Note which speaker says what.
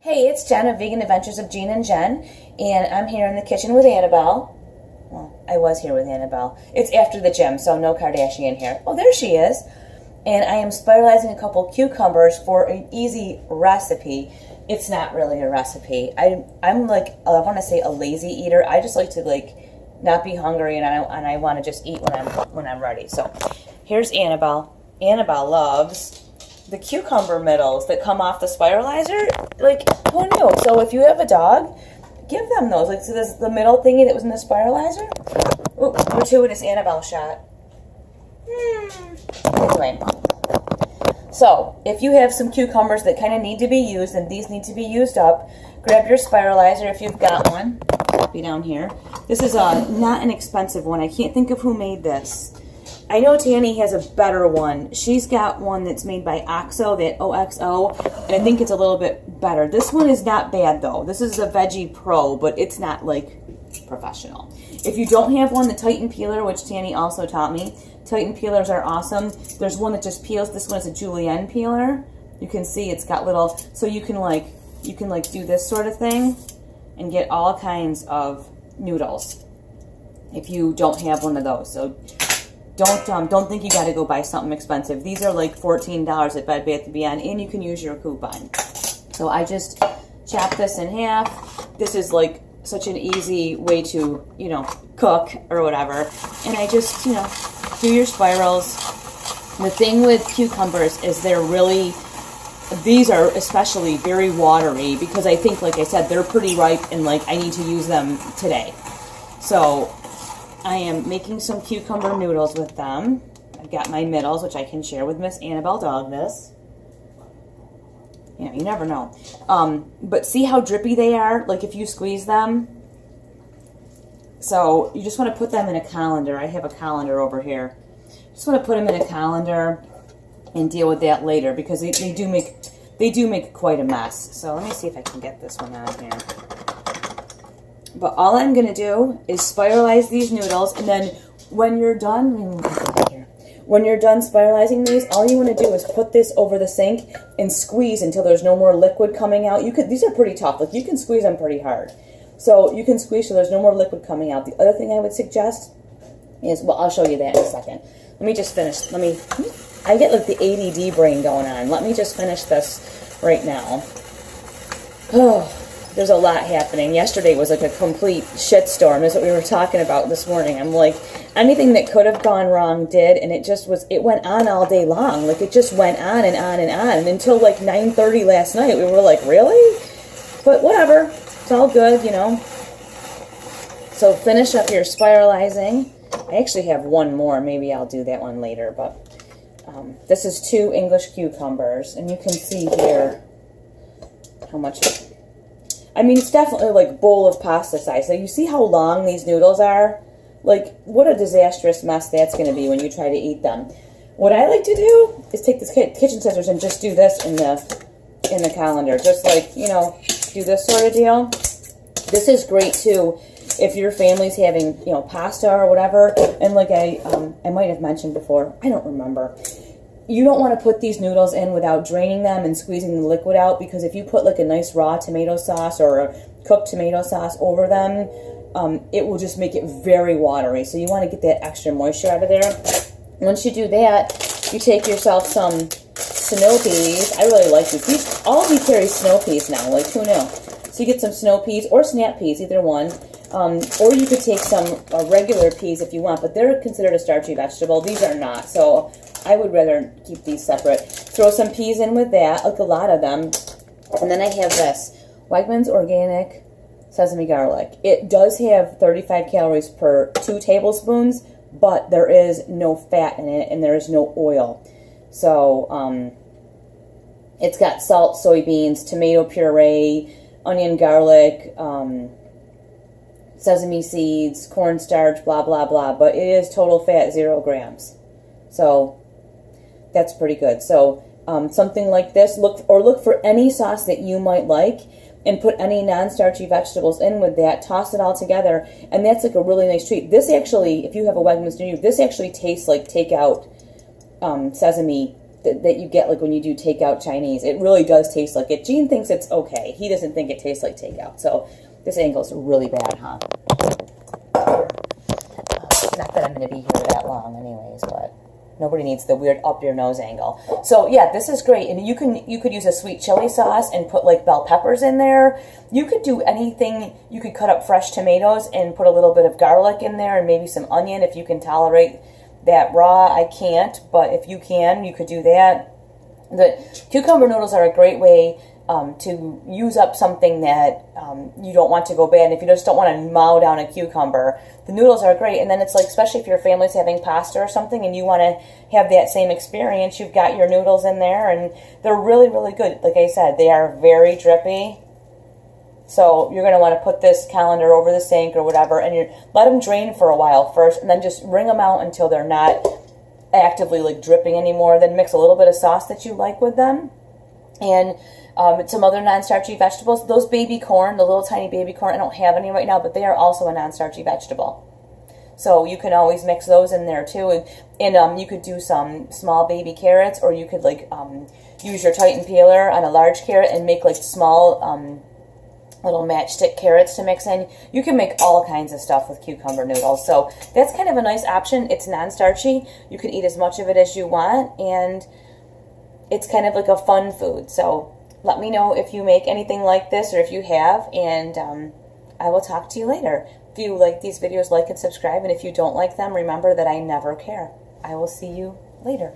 Speaker 1: Hey, it's Jen of Vegan Adventures of Jean and Jen, and I'm here in the kitchen with Annabelle. Well, I was here with Annabelle. It's after the gym, so no Kardashian here. Oh, there she is. And I am spiralizing a couple cucumbers for an easy recipe. It's not really a recipe. I'm like, I want to say a lazy eater. I just like to not be hungry, and I want to just eat when I'm ready. So here's Annabelle. Annabelle loves the cucumber middles that come off the spiralizer. Like, who knew? So if you have a dog, give them those. Like, so this the middle thingy that was in the spiralizer. Ooh, gratuitous Annabelle shot. Anyway, so if you have some cucumbers that kind of need to be used, and these need to be used up, grab your spiralizer if you've got one. Be down here. This is not an expensive one. I can't think of who made this. I know Tanny has a better one. She's got one that's made by OXO, that OXO, and I think it's a little bit better. This one is not bad, though. This is a Veggie Pro, but it's not, like, professional. If you don't have one, the Titan Peeler, which Tanny also taught me, Titan Peelers are awesome. There's one that just peels. This one is a julienne peeler. You can see it's got little, so you can do this sort of thing and get all kinds of noodles if you don't have one of those. So don't think you got to go buy something expensive. These are like $14 at Bed Bath & Beyond, and you can use your coupon. So I just chop this in half. This is like such an easy way to, cook or whatever. And I just, do your spirals. The thing with cucumbers is these are especially very watery because I think, like I said, they're pretty ripe and I need to use them today. So I am making some cucumber noodles with them. I've got my middles, which I can share with Miss Annabelle Dogness. You never know. But see how drippy they are? Like if you squeeze them. So you just want to put them in a colander. I have a colander over here. Just want to put them in a colander and deal with that later because they do make quite a mess. So let me see if I can get this one on here. But all I'm going to do is spiralize these noodles, and then when you're done, when you're done spiralizing these, all you want to do is put this over the sink and squeeze until there's no more liquid coming out. These are pretty tough. Like, you can squeeze them pretty hard. So you can squeeze so there's no more liquid coming out. The other thing I would suggest is, well, I'll show you that in a second. Let me just finish. I get like the ADD brain going on. Let me just finish this right now. Oh. There's a lot happening. Yesterday was like a complete shitstorm. That's what we were talking about this morning. I'm like, anything that could have gone wrong did, and it went on all day long. Like, it just went on and on and on. And until like 9:30 last night, we were like, really? But whatever. It's all good, So finish up your spiralizing. I actually have one more. Maybe I'll do that one later. But this is 2 English cucumbers. And you can see here how much... I mean, it's definitely like bowl of pasta size. So you see how long these noodles are? Like, what a disastrous mess that's going to be when you try to eat them. What I like to do is take this kitchen scissors and just do this in the colander. Just like, do this sort of deal. This is great too if your family's having, pasta or whatever. And like I might have mentioned before, I don't remember. You don't want to put these noodles in without draining them and squeezing the liquid out, because if you put like a nice raw tomato sauce or a cooked tomato sauce over them, it will just make it very watery. So you want to get that extra moisture out of there. Once you do that, you take yourself some snow peas. I really like these. All of these carry snow peas now, like, who knew? So you get some snow peas or snap peas, either one. Or you could take some regular peas if you want, but they're considered a starchy vegetable. These are not, so I would rather keep these separate. Throw some peas in with that, like a lot of them. And then I have this, Wegmans Organic Sesame Garlic. It does have 35 calories per 2 tablespoons, but there is no fat in it, and there is no oil. So, it's got salt, soybeans, tomato puree, onion, garlic, sesame seeds, cornstarch, blah, blah, blah. But it is total fat, 0 grams. So that's pretty good. So something like this, look for any sauce that you might like and put any non-starchy vegetables in with that. Toss it all together, and that's like a really nice treat. This actually, if you have a Wegmans near you, this actually tastes like takeout sesame that you get like when you do takeout Chinese. It really does taste like it. Gene thinks it's okay. He doesn't think it tastes like takeout. So this angle's really bad, huh? Not that I'm going to be here that long anyways, but nobody needs the weird up your nose angle. So yeah, this is great. And you could use a sweet chili sauce and put like bell peppers in there. You could do anything. You could cut up fresh tomatoes and put a little bit of garlic in there and maybe some onion if you can tolerate that raw. I can't, but if you can, you could do that. The cucumber noodles are a great way to use up something that you don't want to go bad. And if you just don't want to mow down a cucumber, the noodles are great. And then it's like, especially if your family's having pasta or something and you want to have that same experience, you've got your noodles in there and they're really, really good. Like I said, they are very drippy. So you're going to want to put this colander over the sink or whatever, and let them drain for a while first, and then just wring them out until they're not actively like dripping anymore. Then mix a little bit of sauce that you like with them, and some other non-starchy vegetables. Those baby corn, the little tiny baby corn, I don't have any right now, but they are also a non-starchy vegetable. So you can always mix those in there too, and you could do some small baby carrots, or you could like use your Titan peeler on a large carrot and make like small little matchstick carrots to mix in. You can make all kinds of stuff with cucumber noodles. So that's kind of a nice option. It's non-starchy. You can eat as much of it as you want, and it's kind of like a fun food. So let me know if you make anything like this or if you have, and I will talk to you later. If you like these videos, like and subscribe, and if you don't like them, remember that I never care. I will see you later.